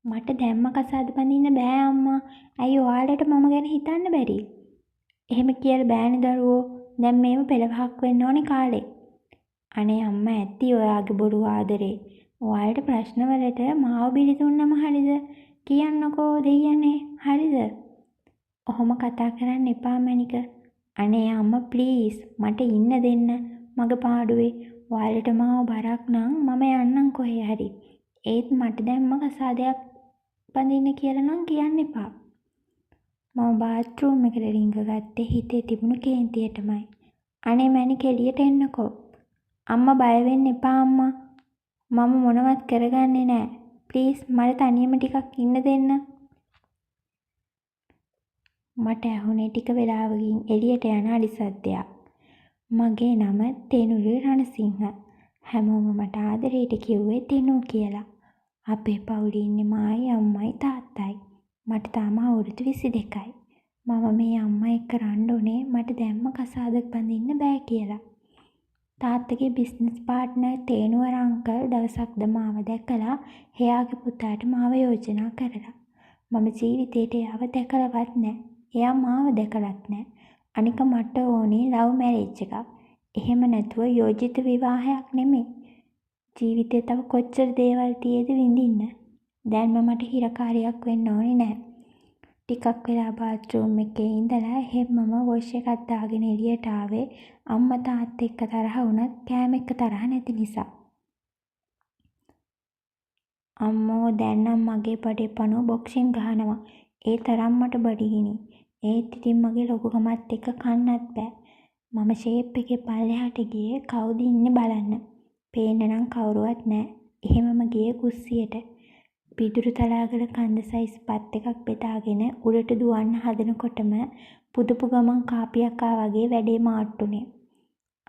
මට දැම්ම කසාද බඳින්න බෑ අම්මා. ඇයි ඔයාලට මම ගැන හිතන්න බැරි? එහෙම කියලා බෑනේ දරුවෝ. දැන් මේව පෙළවහක් වෙන්න ඕනේ කාලේ. අනේ අම්මා ඇත්ති ඔයාගේ බොරු ආදරේ. ඔයාලට ප්‍රශ්න වලට මාව බිලි දුන්නම හරිද? කියන්නකෝ දෙයියනේ. හරිද? ඔහොම කතා කරන්න එපා මැනික. අනේ අම්මා ප්ලීස් මට ඉන්න දෙන්න. මගේ පාඩුවේ. ඔයාලට මාව බරක් නම් මම යන්නම් කොහේ හරි. ඒත් මට දැම්ම කසාදයක් බඳින්න කියලා නම් කියන්න එපා. මම බාත් รู ම් එකට රිංග ගත්තේ හිතේ තිබුණු කේන්තියටමයි. අනේ මැනික එළියට එන්නකෝ. අම්මා බය වෙන්න එපා අම්මා. මම මොනවත් කරගන්නේ නෑ. ප්ලීස් මට තනියම ටිකක් ඉන්න දෙන්න. මට ඇහුනේ ටික වෙලාවකින් එළියට යන අලි සද්දයක්. මගේ නම තෙනුරි රණසිංහ. හැමෝම මට ආදරේට කිව්වේ තෙනු කියලා. අපේ පවුලේ ඉන්නේ මායි අම්මයි තාත්තයි. මට තාම අවුරුදු 22යි. මම මේ අම්මා එක්ක රණ්ඩුනේ මට දැම්ම කසාදක් බඳින්න බෑ කියලා. තාත්තගේ බිස්නස් පාර්ට්නර් තේනුවර අංකල් දවසක්ද මාව දැකලා එයාගේ පුතාට මාව යෝජනා කරලා. මම ජීවිතේට එයාව දැකලවත් නෑ. එයා මාව දැකලත් නෑ. අනික මට ඕනේ ලව් මැරේජ් එකක්. එහෙම නැතුව යෝජිත විවාහයක් නෙමෙයි. ජීවිතේ තව කොච්චර දේවල් තියෙද විඳින්න. දැන්ම මට හිරකාරියක් වෙන්න ඕනේ නෑ. ටිකක් වෙලා බාත් รู ම් එකේ ඉඳලා එහෙම්මම වොෂ් එකක් දාගෙන එළියට ආවේ අම්මා තාත්තා එක්ක තරහ වුණත් කෑම එක්ක තරහ නැති නිසා. අම්මෝ දැන් නම් මගේ බඩේ පණුව බොක්සින් ගහනවා. ඒ තරම් මට බඩගිනි. ඒත් ඉතින් මගේ ලොකුකමත් එක්ක කන්නත් බෑ. මම ෂේප් එකේ පල්ලෙහාට ගියේ කවුද ඉන්නේ බලන්න. පේන්න නම් කවුරුවත් නෑ. එහෙමම ගියේ කුස්සියට. පිදුරු තලාගල කන්ද සයිස් පත් එකක් බෙදාගෙන උඩට දුවන්න හදනකොටම පුදුපු ගමන් කාපියක්කා වගේ වැඩේ මාට්ටුනේ.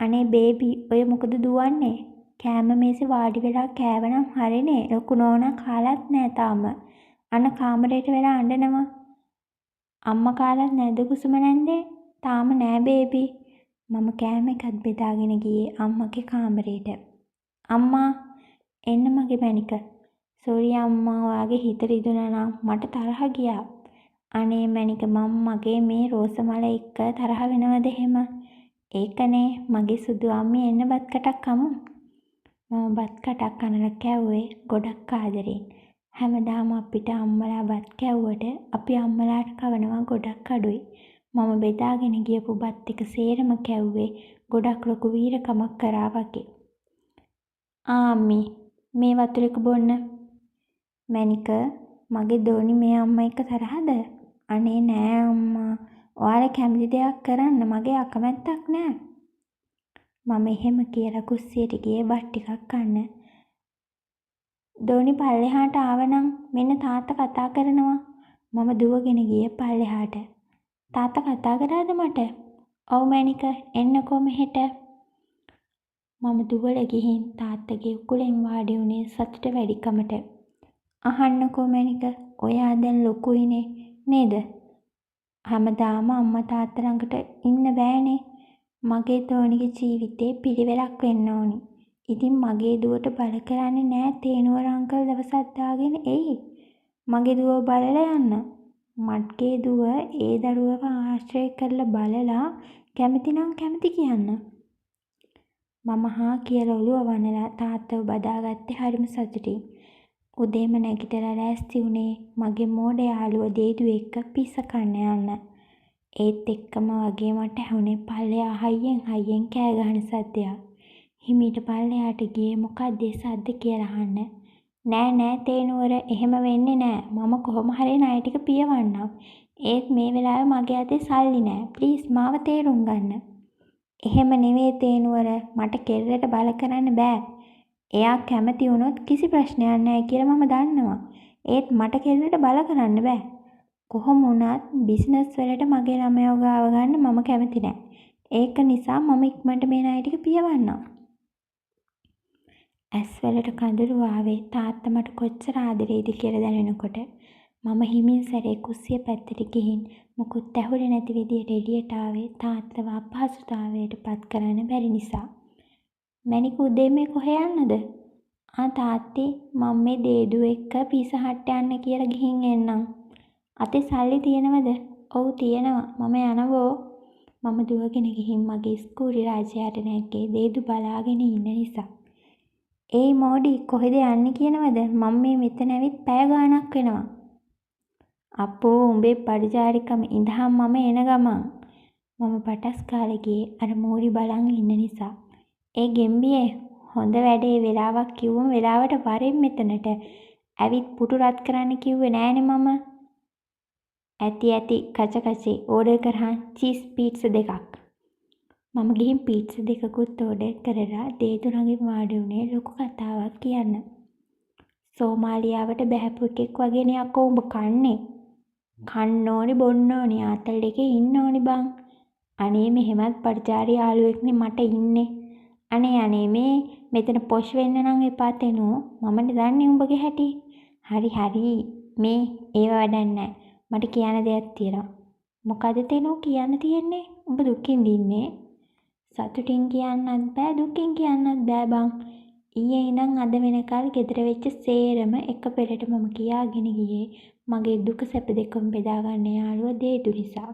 අනේ බේබි ඔය මොකද දුවන්නේ? කෑම මේසේ වාඩි වෙලා කෑවනම් හරිනේ. ලොකු නෝනා කාලත් නෑ තාම. අන්න කාමරේට වෙලා අඬනවා. අම්මා කාලත් නැද්ද කුසුම නැන්දේ? තාම නෑ බේබි. මම කෑම එකත් බෙදාගෙන ගියේ අම්මගේ කාමරේට. අම්මා එන්න මගේ මැනික. සෝරි අම්මා ඔයාගේ හිත රිදුනා නම් මට තරහ ගියා. අනේ මැනික මම මගේ මේ රෝස මල එක්ක තරහ වෙනවද එහෙම? ඒකනේ මගේ සුදු අම්මේ එන්න බත් කටක් කමු. මම බත් කටක් කනලා කැව්වේ ගොඩක් ආදරෙන්. හැමදාම අපිට අම්මලා බත් කැව්වට අපි අම්මලාට කවනවා ගොඩක් අඩුයි. මම බෙදාගෙන ගියපු බත් ටික සේරම කැව්වේ ගොඩක් ලොකු වීරකමක් කරා වගේ. අම්මි මේ වතුර එක බොන්න. මැනික මගේ දෝනි මේ අම්මා එක්ක තරහද? අනේ නෑ අම්මා. ඔයාලා කැමති දෙයක් කරන්න මගේ අකමැත්තක් නෑ. මම එහෙම කියලා කුස්සියට ගියේ බත් ටිකක් කන්න. දෝනි පල්ලෙහාට ආවනම් මෙන්න තාත්තා කතා කරනවා. මම දුවගෙන ගියේ පල්ලෙහාට. තාත්තා කතා කරාද මට? ඔව් මැනික එන්නකෝ මෙහෙට. මම දුවලා ගිහින් තාත්තගේ උකුලෙන් වාඩි වුණේ සතුට වැඩිකමට. අහන්නකෝ මැනික ඔයා දැන් ලොකුයිනේ නේද? හැමදාම අම්මා තාත්තා ළඟට ඉන්න බෑනේ. මගේ තෝනිගේ ජීවිතේ පිළිවෙලක් වෙන්න ඕනි. ඉතින් මගේ දුවට බල කරන්නේ නෑ තේනුවර අංකල් දවසක් දාගෙන එයි. මගේ දුව බලලා යන්න. මගේ දුව ඒ දරුවව ආශ්‍රය කරලා බලලා කැමති නම් කැමති කියන්න. මම හා කියලා ඔළුව වනලා තාත්තව බදාගත්තේ හරිම සතුටින්. උදේම නැගිටලා ලෑස්ති වුණේ මගේ මෝඩ යාළුවා දේදු එක්ක පිස්ස කන්න යන්න. ඒත් එක්කම වගේ මට ඇහුනේ පල්ලෙහා හයියෙන් කෑ ගහන සද්දයක්. හිමීට පල්ලෙහාට ගියේ මොකක්ද ඒ සද්ද කියලා අහන්න. නෑ තේනුවර එහෙම වෙන්නේ නෑ. මම කොහොම හරි ණය ටික පියවන්නම්. ඒත් මේ වෙලාවේ මගේ අතේ සල්ලි නෑ. ප්ලීස් මාව තේරුම් ගන්න. එහෙම නෙවෙයි තේනුවර මට කෙල්ලට බල කරන්න බෑ. එයා කැමති වුණොත් කිසි ප්‍රශ්නයක් නැහැ කියලා මම දන්නවා. ඒත් මට කෙල්ලට බල කරන්න බෑ. කොහොම වුණත් බිස්නස් වලට මගේ ළමයව ගාව ගන්න මම කැමති නෑ. ඒක නිසා මම ඉක්මනට මේ ණය ටික පියවන්නම්. ඇස් වලට කඳුළු ආවේ තාත්තා මට කොච්චර ආදරේද කියලා දැනෙනකොට මම හිමින් සැරේ කුස්සිය පැත්තට ගිහින් මුකුත් ඇහුලේ නැති විදියට එළියට ආවේ තාත්තව අපහසුතාවයට පත් කරන්න බැරි නිසා. මැනික උදේ මේ කොහේ යන්නද? තාත්තේ මම මේ දේදුව එක්ක පිසහට්ට යන්න කියලා ගිහින් එන්නම්. අතේ සල්ලි තියෙනවද? ඔව් තියෙනවා. මම යනවෝ. මම දුවගෙන ගිහින් මගේ ස්කූටි රාජයාට නැග්ගේ දේදු බලාගෙන ඉන්න නිසා. ඒයි මෝඩි කොහෙද යන්නේ කියනවද? මම මේ මෙතන ඇවිත් පැය ගාණක් වෙනවා. අපෝ උඹේ පරිචාරිකම ඉඳහම් මම එන ගමන්. මම පටස් කාලේ ගියේ අර මෝඩි බලන් ඉන්න නිසා. ඒ ගෙම්බියේ හොඳ වැඩේ වෙලාවක් කිව්වම වෙලාවට වරෙන් මෙතනට ඇවිත් පුටු රත් කරන්න කිව්වේ නෑනේ මම. ඇති කච කචේ ඕඩර් කරහන් චීස් පීට්සා දෙකක්. මම ගිහින් පීට්සා දෙකකුත් ඕඩර් කරලා දේතු ළඟින් වාඩි වුණේ ලොකු කතාවක් කියන්න. සෝමාලියාවට බැහැපු එකෙක් වගේනේ අක්කෝ උඹ කන්නේ. කන්න ඕනි බොන්න ඕනි ආතල් දෙකේ ඉන්න ඕනි බං. අනේ මෙහෙමත් පරිචාරි යාළුවෙක්නේ මට ඉන්නේ. අනේ මේ මෙතන පොෂ් වෙන්න නම් එපා තෙනෝ. මමනේ දන්නේ උඹගේ හැටි. හරි මේ ඒව වැඩක් නෑ. මට කියන්න දෙයක් තියෙනවා. මොකද තෙනෝ කියන්න තියෙන්නේ? උඹ දුකින් දින්නේ. සතුටින් කියන්නත් බෑ දුකින් කියන්නත් බෑ බං. ඊයේ ඉඳන් අද වෙනකල් ගෙදර වෙච්ච සේරම එක පෙරට මම කියාගෙන ගියේ මගේ දුක සැප දෙකම බෙදා ගන්න යාළුවා දේතු නිසා.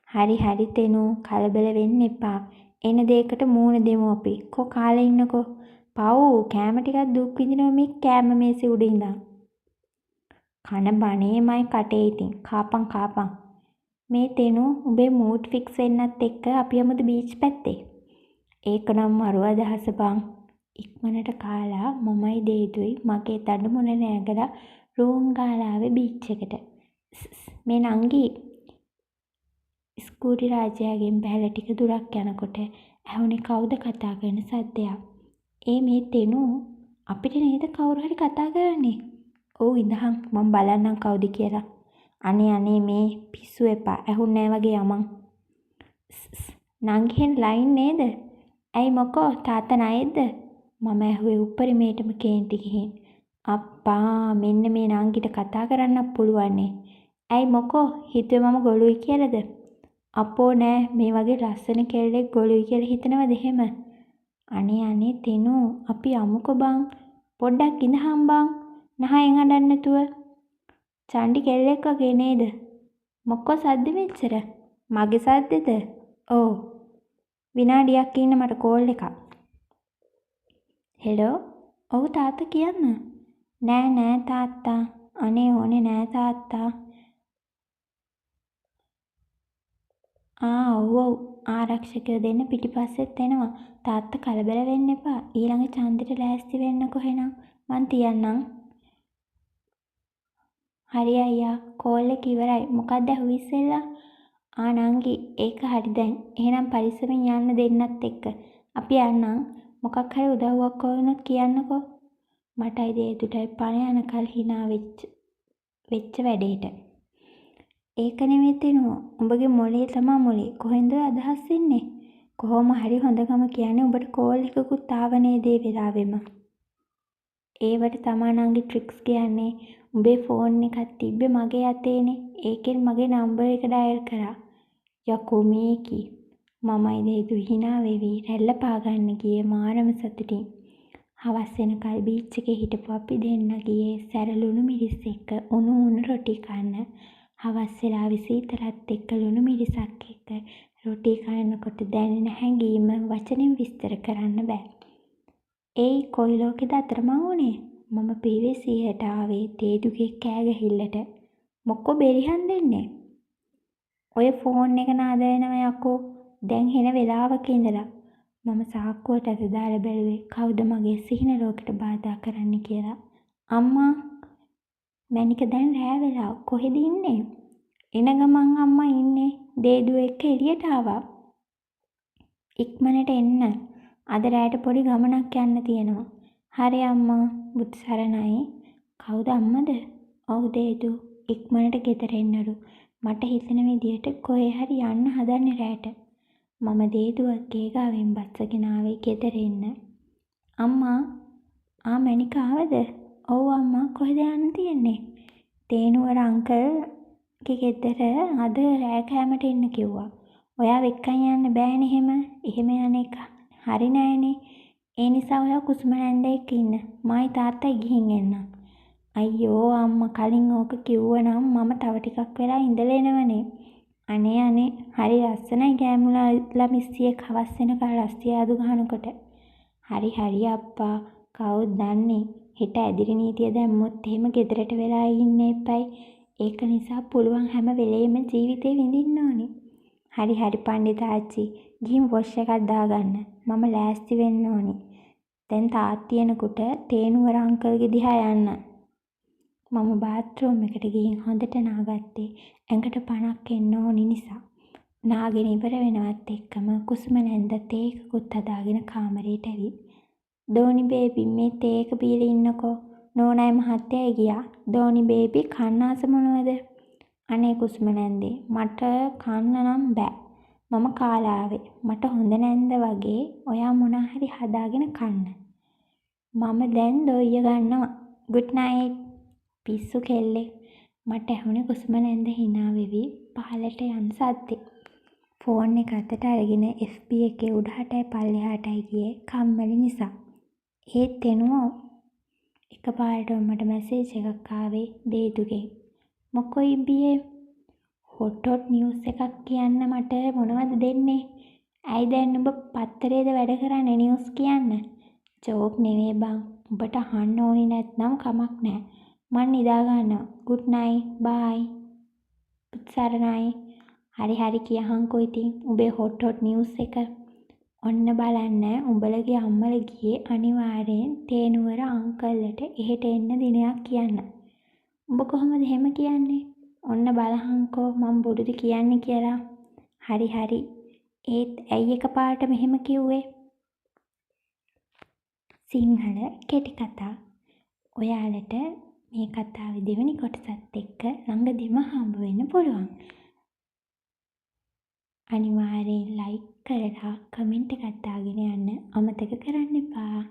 හරි තෙනෝ කලබල වෙන්න එපා. එන දෙයකට මූණ දෙමු අපි. කො කාලේ ඉන්නකෝ. පව් කෑම ටිකක් දුක් විඳිනවා මේ කෑම මේසෙ උඩ ඉඳන්. කන බණේමයි කටේ ඉතින්. කාපන්. මේ තෙනු උඹේ මූඩ් ෆික්ස් වෙන්නත් එක්ක අපි යමුද බීච් පැත්තේ. ඒක නම් මරු අදහස බං. ඉක්මනට කාලා මමයි දේදුයි මගේ තඩ මුණ නෑගලා රූම් ගාලා ආවේ බීච් එකට. මේ නංගි ස්කූටි රාජයාගෙන් බැලලා ටික දුරක් යනකොට ඇහුනේ කවුද කතා කරන සද්දයක්. මේ තෙනු අපිට නේද කවුරු හරි කතා කරන්නේ? ඔව් ඉඳහන් මම බලන්නම් කවුද කියලා. අනේ මේ පිස්සු එපා. ඇහුන්නේ නෑ වගේ යමන්. නංගිහෙන් ලයින් නේද? ඇයි මොකෝ තාත්තා ණයෙක්ද? මම ඇහුවේ උපරිමේටම කේන්ති ගිහින්. අප්පා මෙන්න මේ නංගිට කතා කරන්නත් පුළුවන්නේ. ඇයි මොකෝ හිතුවේ මම ගොළුයි කියලාද? අපෝ නෑ මේ වගේ ලස්සන කෙල්ලෙක් ගොළුයි කියලා හිතනවද එහෙම? අනේ තෙනු අපි යමුකෝ බං. පොඩ්ඩක් ඉඳහන් බං. නහයෙන් අඬන්න නැතුව. චණ්ඩි කෙල්ලෙක් වගේ නේද? මොකෝ සද්ද මෙච්චර? මගේ සද්දෙද? ඔව්. විනාඩියක් ඉන්න මට කෝල් එකක්. හෙලෝ. ඔව් තාත්තා කියන්න. නෑ තාත්තා. අනේ ඕනේ නෑ තාත්තා. ඔව් ආරක්ෂකයෝ දෙන්න පිටිපස්සෙත් එනවා. තාත්තා කලබල වෙන්න එපා. ඊළඟ ඡන්දෙට ලෑස්ති වෙන්නකෝ එහෙනම්. මං තියන්නම්. හරි අයියා කෝල් එක ඉවරයි. මොකක්ද ඇහුවේ ඉස්සෙල්ලා? නංගි ඒක හරි දැන්. එහෙනම් පරිස්සමෙන් යන්න දෙන්නත් එක්ක. අපි යන්නම්. මොකක් හරි උදව්වක් ඕනොත් කියන්නකෝ. මටයි දේදුටයි පණ යනකල් hina වෙච්ච වැඩේට. ඒක නෙමෙයි තෙනුව. උඹගේ මොලේ තමා මොලේ. කොහෙන්ද අදහස් වෙන්නේ? කොහොම හරි හොඳකම කියන්නේ උඹට කෝල් එකකුත් ආව නේද ඒ වෙලාවෙම. ඒවට තමා නංගි ට්‍රික්ස් කියන්නේ. උඹේ ෆෝන් එකක් තිබ්බේ මගේ අතේනේ. ඒකෙන් මගේ නම්බර් එක ඩයල් කරා. යකෝ මේකි. මමයි දේදු hina වෙවි රැල්ල පාගන්න ගියේ මාරම සතුටින්. හවස් වෙනකල් බීච් එකේ හිටපු අපි දෙන්න ගියේ සැරලුණු මිරිස් එක්ක උණු රොටි කන්න. හවස් වෙලාවේ සීතලත් එක්ක ලුණු මිරිසක් එක්ක රොටි කනකොට දැනෙන හැඟීම වචනෙන් විස්තර කරන්න බෑ. ඒයි කොයි ලෝකෙද අතරමං වුනේ? මම PVC-ට ආවේ දේදුගේ කෑ ගහිල්ලට. මොකෝ බෙරිහන් දෙන්නේ? ඔය ෆෝන් එක නාද වෙනවා යකෝ. දැන් හෙන වෙලාවක ඉඳලා. මම සාක්කුවට අත දාලා බැලුවේ කවුද මගේ සිහින ලෝකෙට බාධා කරන්න කියලා. අම්මා මැනික දැන් රෑ වෙලා කොහෙද ඉන්නේ? එන ගමන් අම්මා ඉන්නේ. දේදුව එක්ක එළියට ආවා. ඉක්මනට එන්න. අද රෑට පොඩි ගමනක් යන්න තියෙනවා. හරි අම්මා. බුදු සරණයි. කවුද අම්මද? ඔව් දේදු. ඉක්මනට ගෙදර එන්නලු. මට හිතෙන විදියට කොහේ හරි යන්න හදන්නේ රෑට. මම දේදුවගේ ගාවෙන් බස්සගෙන ආවේ ගෙදර එන්න. අම්මා මැනික ආවද? ඔව් අම්මා කොහෙද යන්න තියෙන්නේ? තේනුවර අංකල්ගේ ගෙදර අද රෑ කෑමට එන්න කිව්වා. ඔයාව එක්කන් යන්න බෑනේ එහෙම. එහෙම යන එක හරි නෑනේ. ඒ නිසා ඔයා කුසුම නැන්ද එක්ක ඉන්න. මයි තාත්තයි ගිහින් එන්නම්. අයියෝ අම්මා කලින් ඕක කිව්වනම් මම තව ටිකක් වෙලා ඉඳලා එනවනේ. අනේ අනේ හරි ලස්සනයි ගෑමුලා ළමිස්සියෙක් හවස් වෙනකල් රස්තිය ආදු ගහනකොට. හරි හරි අප්පා කවුද දන්නේ හෙට ඇදිරි නීතිය දැම්මොත් එහෙම ගෙදරට වෙලා ඉන්න එපයි. ඒක නිසා පුළුවන් හැම වෙලේම ජීවිතේ විඳින්න ඕනේ. හරි හරි පණ්ඩිතාච්චි ගිහින් වොෂ් එකක් දාගන්න. මම ලෑස්ති වෙන්න ඕනේ. දැන් තාත්ති එනකොට තේනුවර අංකල්ගේ දිහා යන්න. මම බාත්රූම් එකට ගිහින් හොඳට නාගත්තේ ඇඟට පණක් එන්න ඕනි නිසා. නාගෙන ඉවර වෙනවත් එක්කම කුසුම නැන්ද තේ එකකුත් හදාගෙන කාමරේට ඇවිත්. "දෝනි බේබි මේ තේ එක බීලා ඉන්නකෝ." නෝනායි මහත්තයයි ගියා. "දෝනි බේබි කන්න ආස මොනවද?" "අනේ කුසුම නැන්දේ මට කන්න නම් බෑ. මම කාලා ආවේ. මට හොඳ නැන්ද වගේ ඔයා මොනා හරි හදාගෙන කන්න. මම දැන් දොයිය ගන්නවා. Good night." පිස්සු කෙල්ලෙක්. මට ඇහුනේ කුසුම නැන්ද හිනා වෙවි පහළට යන සද්දේ. ෆෝන් එක අතට අරගෙන FB එකේ උඩහටයි පල්ලෙහාටයි ගියේ කම්මැලි නිසා. ඒත් එනුවෝ එකපාරටම මට මැසේජ් එකක් ආවේ දේදුගෙන්. "මොකෝයි බියේ හොට් නිවුස් එකක් කියන්න මට මොනවද දෙන්නේ? ඇයි දැන් උඹ පත්තරේද වැඩ කරන්නේ නිවුස් කියන්න?" "ජෝක් නෙවෙයි බං. උඹට අහන්න ඕනි නැත්නම් කමක් නෑ. මං නිදා ගන්නවා. Good night bye." "පුත්සරණයි." "හරි හරි කියහන්කෝ ඉතින් උඹේ හොට් නිවුස් එක." "ඔන්න බලන්න උඹලගේ අම්මලා ගියේ අනිවාර්යෙන් තේනුවර අංකල්ලට එහෙට එන්න දිනයක් කියන්න." "උඹ කොහොමද එහෙම කියන්නේ?" "ඔන්න බලහන්කෝ මං බොරුද කියන්නේ කියලා." "හරි හරි. ඒත් ඇයි එකපාරට මෙහෙම කිව්වේ?" සිංහල කෙටි කතා. ඔයාලට මේ කතාවේ දෙවෙනි කොටසත් එක්ක ළඟදිම හම්බ වෙන්න පුළුවන්. අනිවාර්යෙන් ලයික් කරලා කමෙන්ට් එකක් දාගෙන යන්න අමතක කරන්න එපා.